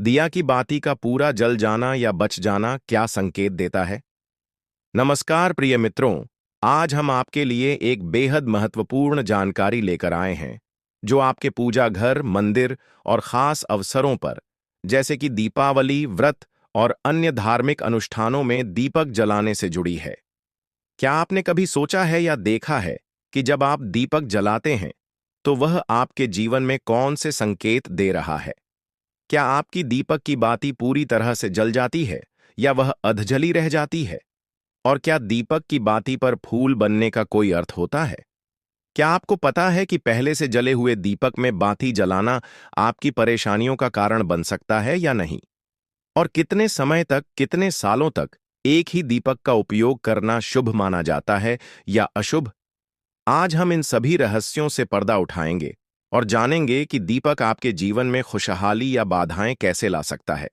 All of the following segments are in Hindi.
दिया की बाती का पूरा जल जाना या बच जाना क्या संकेत देता है? नमस्कार प्रिय मित्रों, आज हम आपके लिए एक बेहद महत्वपूर्ण जानकारी लेकर आए हैं, जो आपके पूजा घर, मंदिर और खास अवसरों पर, जैसे कि दीपावली, व्रत और अन्य धार्मिक अनुष्ठानों में दीपक जलाने से जुड़ी है। क्या आपने कभी सोचा है या देखा है कि जब आप दीपक जलाते हैं, तो वह आपके जीवन में कौन से संकेत दे रहा है? क्या आपकी दीपक की बाती पूरी तरह से जल जाती है या वह अधजली रह जाती है? और क्या दीपक की बाती पर फूल बनने का कोई अर्थ होता है? क्या आपको पता है कि पहले से जले हुए दीपक में बाती जलाना आपकी परेशानियों का कारण बन सकता है या नहीं? और कितने समय तक, कितने सालों तक एक ही दीपक का उपयोग करना शुभ माना जाता है या अशुभ? आज हम इन सभी रहस्यों से पर्दा उठाएंगे और जानेंगे कि दीपक आपके जीवन में खुशहाली या बाधाएं कैसे ला सकता है।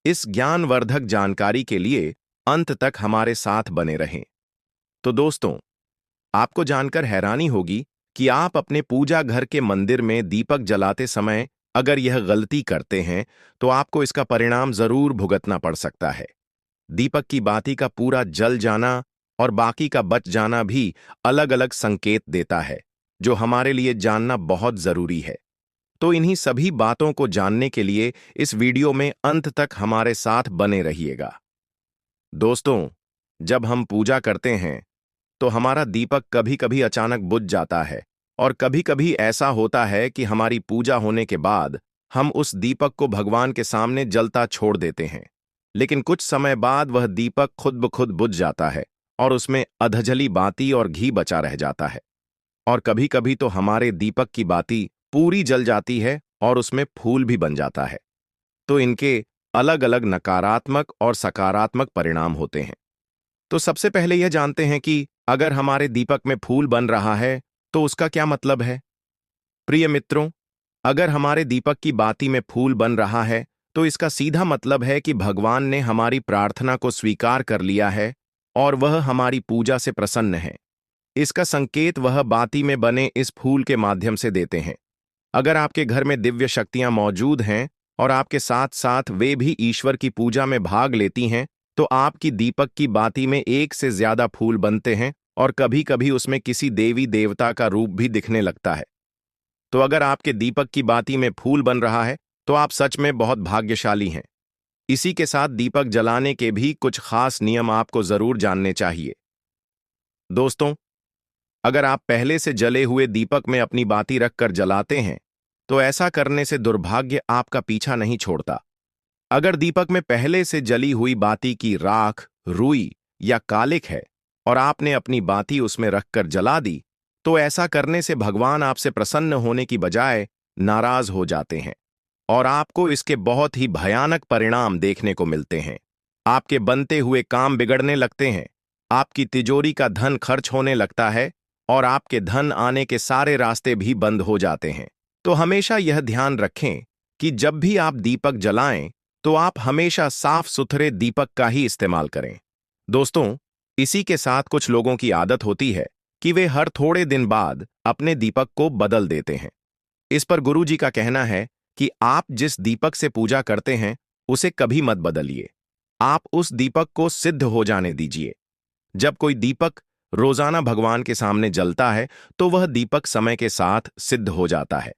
इस ज्ञानवर्धक जानकारी के लिए अंत तक हमारे साथ बने रहें। तो दोस्तों, आपको जानकर हैरानी होगी कि आप अपने पूजा घर के मंदिर में दीपक जलाते समय अगर यह गलती करते हैं, तो आपको इसका परिणाम जरूर भुगतना पड़ सकता है। दीपक की बाती का पूरा जल जाना और बाकी का बच जाना भी अलग-अलग संकेत देता है, जो हमारे लिए जानना बहुत जरूरी है। तो इन्हीं सभी बातों को जानने के लिए इस वीडियो में अंत तक हमारे साथ बने रहिएगा। दोस्तों, जब हम पूजा करते हैं, तो हमारा दीपक कभी-कभी अचानक बुझ जाता है और कभी-कभी ऐसा होता है कि हमारी पूजा होने के बाद हम उस दीपक को भगवान के सामने जलता छोड़ देते हैं। लेकिन कुछ समय बाद वह दीपक खुद ब खुद बुझ जाता है और उसमें अधजली बाती और घी बचा रह जाता है। और कभी-कभी तो हमारे दीपक की बाती पूरी जल जाती है और उसमें फूल भी बन जाता है। तो इनके अलग-अलग नकारात्मक और सकारात्मक परिणाम होते हैं। तो सबसे पहले यह जानते हैं कि अगर हमारे दीपक में फूल बन रहा है, तो उसका क्या मतलब है? प्रिय मित्रों, अगर हमारे दीपक की बाती में फूल बन रहा है, तो इसका सीधा मतलब है कि भगवान ने हमारी प्रार्थना को स्वीकार कर लिया है और वह हमारी पूजा से प्रसन्न है। इसका संकेत वह बाती में बने इस फूल के माध्यम से देते हैं। अगर आपके घर में दिव्य शक्तियां मौजूद हैं और आपके साथ साथ वे भी ईश्वर की पूजा में भाग लेती हैं, तो आपकी दीपक की बाती में एक से ज्यादा फूल बनते हैं और कभी-कभी उसमें किसी देवी देवता का रूप भी दिखने लगता है। तो अगर आपके दीपक की बाती में फूल बन रहा है, तो आप सच में बहुत भाग्यशाली हैं। इसी के साथ दीपक जलाने के भी कुछ खास नियम आपको जरूर जानने चाहिए। दोस्तों, अगर आप पहले से जले हुए दीपक में अपनी बाती रखकर जलाते हैं, तो ऐसा करने से दुर्भाग्य आपका पीछा नहीं छोड़ता। अगर दीपक में पहले से जली हुई बाती की राख, रुई या कालिक है और आपने अपनी बाती उसमें रखकर जला दी, तो ऐसा करने से भगवान आपसे प्रसन्न होने की बजाय नाराज हो जाते हैं और आपको इसके बहुत ही भयानक परिणाम देखने को मिलते हैं। आपके बनते हुए काम बिगड़ने लगते हैं, आपकी तिजोरी का धन खर्च होने लगता है और आपके धन आने के सारे रास्ते भी बंद हो जाते हैं। तो हमेशा यह ध्यान रखें कि जब भी आप दीपक जलाएं, तो आप हमेशा साफ सुथरे दीपक का ही इस्तेमाल करें। दोस्तों, इसी के साथ कुछ लोगों की आदत होती है कि वे हर थोड़े दिन बाद अपने दीपक को बदल देते हैं। इस पर गुरुजी का कहना है कि आप जिस दीपक से पूजा करते हैं, उसे कभी मत बदलिए। आप उस दीपक को सिद्ध हो जाने दीजिए। जब कोई दीपक रोजाना भगवान के सामने जलता है, तो वह दीपक समय के साथ सिद्ध हो जाता है।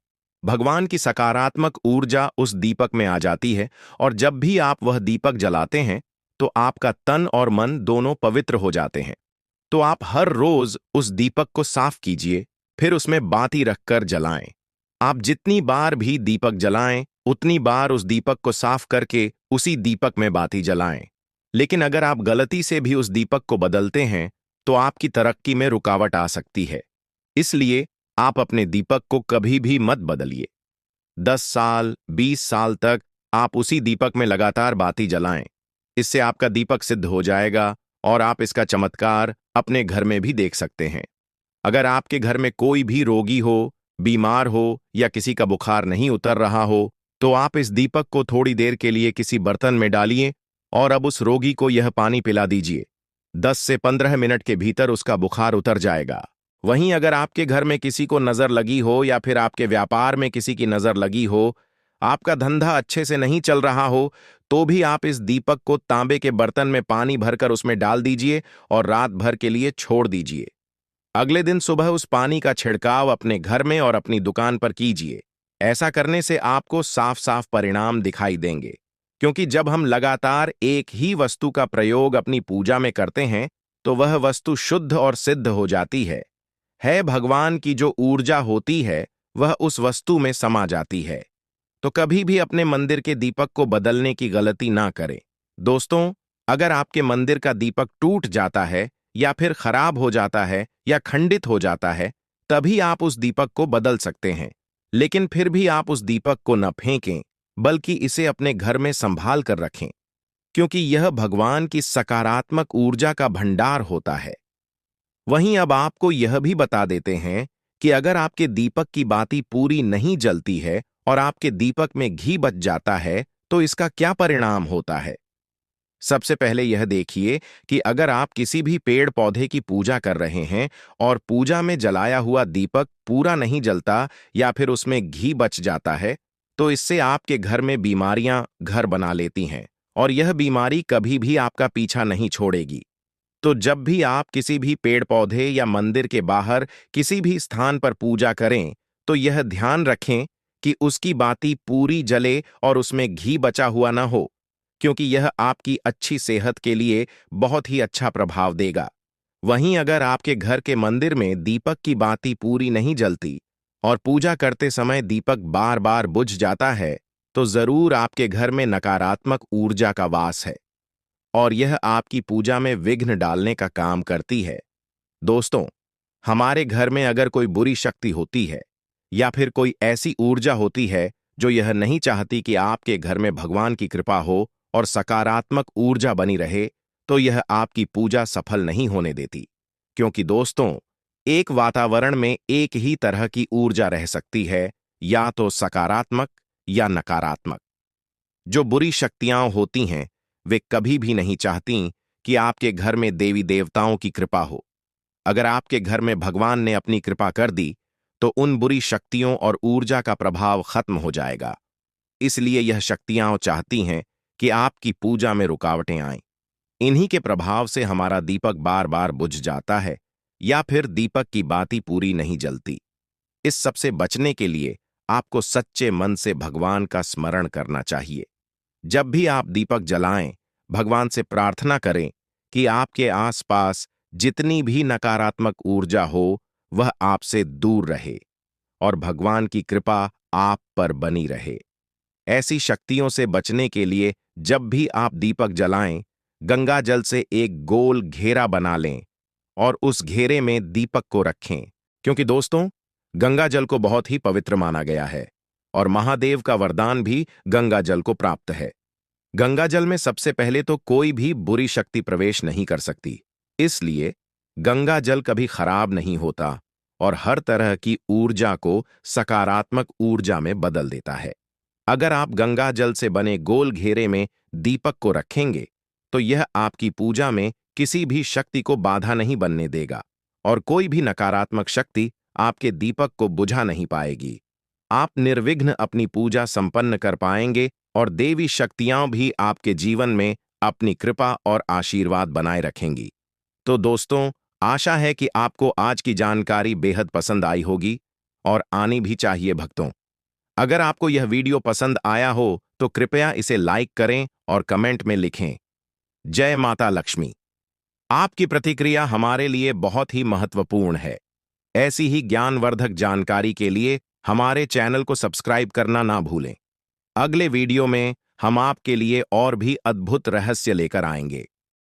भगवान की सकारात्मक ऊर्जा उस दीपक में आ जाती है और जब भी आप वह दीपक जलाते हैं, तो आपका तन और मन दोनों पवित्र हो जाते हैं। तो आप हर रोज उस दीपक को साफ कीजिए, फिर उसमें बाती रखकर जलाएं। आप जितनी बार भी दीपक जलाएं, उतनी बार उस दीपक को साफ करके उसी दीपक में बाती जलाएं। लेकिन अगर आप गलती से भी उस दीपक को बदलते हैं, तो आपकी तरक्की में रुकावट आ सकती है। इसलिए आप अपने दीपक को कभी भी मत बदलिए। 10 साल, 20 साल तक आप उसी दीपक में लगातार बाती जलाएं। इससे आपका दीपक सिद्ध हो जाएगा और आप इसका चमत्कार अपने घर में भी देख सकते हैं। अगर आपके घर में कोई भी रोगी हो, बीमार हो या किसी का बुखार नहीं उतर रहा हो, तो आप इस दीपक को थोड़ी देर के लिए किसी बर्तन में डालिए और अब उस रोगी को यह पानी पिला दीजिए। 10 से 15 मिनट के भीतर उसका बुखार उतर जाएगा। वहीं अगर आपके घर में किसी को नजर लगी हो या फिर आपके व्यापार में किसी की नजर लगी हो, आपका धंधा अच्छे से नहीं चल रहा हो, तो भी आप इस दीपक को तांबे के बर्तन में पानी भरकर उसमें डाल दीजिए और रात भर के लिए छोड़ दीजिए। अगले दिन सुबह उस पानी का छिड़काव अपने घर में और अपनी दुकान पर कीजिए। ऐसा करने से आपको साफ साफ परिणाम दिखाई देंगे, क्योंकि जब हम लगातार एक ही वस्तु का प्रयोग अपनी पूजा में करते हैं, तो वह वस्तु शुद्ध और सिद्ध हो जाती है भगवान की जो ऊर्जा होती है वह उस वस्तु में समा जाती है। तो कभी भी अपने मंदिर के दीपक को बदलने की गलती ना करें। दोस्तों, अगर आपके मंदिर का दीपक टूट जाता है या फिर खराब हो जाता है या खंडित हो जाता है, तभी आप उस दीपक को बदल सकते हैं। लेकिन फिर भी आप उस दीपक को न फेंकें, बल्कि इसे अपने घर में संभाल कर रखें, क्योंकि यह भगवान की सकारात्मक ऊर्जा का भंडार होता है। वहीं अब आपको यह भी बता देते हैं कि अगर आपके दीपक की बाती पूरी नहीं जलती है और आपके दीपक में घी बच जाता है, तो इसका क्या परिणाम होता है। सबसे पहले यह देखिए कि अगर आप किसी भी पेड़ पौधे की पूजा कर रहे हैं और पूजा में जलाया हुआ दीपक पूरा नहीं जलता या फिर उसमें घी बच जाता है, तो इससे आपके घर में बीमारियां घर बना लेती हैं और यह बीमारी कभी भी आपका पीछा नहीं छोड़ेगी। तो जब भी आप किसी भी पेड़ पौधे या मंदिर के बाहर किसी भी स्थान पर पूजा करें, तो यह ध्यान रखें कि उसकी बाती पूरी जले और उसमें घी बचा हुआ न हो, क्योंकि यह आपकी अच्छी सेहत के लिए बहुत ही अच्छा प्रभाव देगा। वहीं अगर आपके घर के मंदिर में दीपक की बाती पूरी नहीं जलती और पूजा करते समय दीपक बार बार बुझ जाता है, तो जरूर आपके घर में नकारात्मक ऊर्जा का वास है और यह आपकी पूजा में विघ्न डालने का काम करती है। दोस्तों, हमारे घर में अगर कोई बुरी शक्ति होती है या फिर कोई ऐसी ऊर्जा होती है जो यह नहीं चाहती कि आपके घर में भगवान की कृपा हो और सकारात्मक ऊर्जा बनी रहे, तो यह आपकी पूजा सफल नहीं होने देती। क्योंकि दोस्तों, एक वातावरण में एक ही तरह की ऊर्जा रह सकती है, या तो सकारात्मक या नकारात्मक। जो बुरी शक्तियां होती हैं, वे कभी भी नहीं चाहती कि आपके घर में देवी देवताओं की कृपा हो। अगर आपके घर में भगवान ने अपनी कृपा कर दी, तो उन बुरी शक्तियों और ऊर्जा का प्रभाव खत्म हो जाएगा। इसलिए यह शक्तियां चाहती हैं कि आपकी पूजा में रुकावटें आएं। इन्हीं के प्रभाव से हमारा दीपक बार बार बुझ जाता है या फिर दीपक की बाती पूरी नहीं जलती। इस सब से बचने के लिए आपको सच्चे मन से भगवान का स्मरण करना चाहिए। जब भी आप दीपक जलाएं, भगवान से प्रार्थना करें कि आपके आसपास जितनी भी नकारात्मक ऊर्जा हो, वह आपसे दूर रहे और भगवान की कृपा आप पर बनी रहे। ऐसी शक्तियों से बचने के लिए जब भी आप दीपक जलाएं, गंगा जल से एक गोल घेरा बना लें और उस घेरे में दीपक को रखें, क्योंकि दोस्तों, गंगा जल को बहुत ही पवित्र माना गया है और महादेव का वरदान भी गंगा जल को प्राप्त है। गंगा जल में सबसे पहले तो कोई भी बुरी शक्ति प्रवेश नहीं कर सकती, इसलिए गंगा जल कभी खराब नहीं होता और हर तरह की ऊर्जा को सकारात्मक ऊर्जा में बदल देता है। अगर आप गंगा जल से बने गोल घेरे में दीपक को रखेंगे, तो यह आपकी पूजा में किसी भी शक्ति को बाधा नहीं बनने देगा और कोई भी नकारात्मक शक्ति आपके दीपक को बुझा नहीं पाएगी। आप निर्विघ्न अपनी पूजा संपन्न कर पाएंगे और देवी शक्तियां भी आपके जीवन में अपनी कृपा और आशीर्वाद बनाए रखेंगी। तो दोस्तों, आशा है कि आपको आज की जानकारी बेहद पसंद आई होगी और आनी भी चाहिए भक्तों। अगर आपको यह वीडियो पसंद आया हो, तो कृपया इसे लाइक करें और कमेंट में लिखें, जय माता लक्ष्मी। आपकी प्रतिक्रिया हमारे लिए बहुत ही महत्वपूर्ण है। ऐसी ही ज्ञानवर्धक जानकारी के लिए हमारे चैनल को सब्सक्राइब करना ना भूलें। अगले वीडियो में हम आपके लिए और भी अद्भुत रहस्य लेकर आएंगे।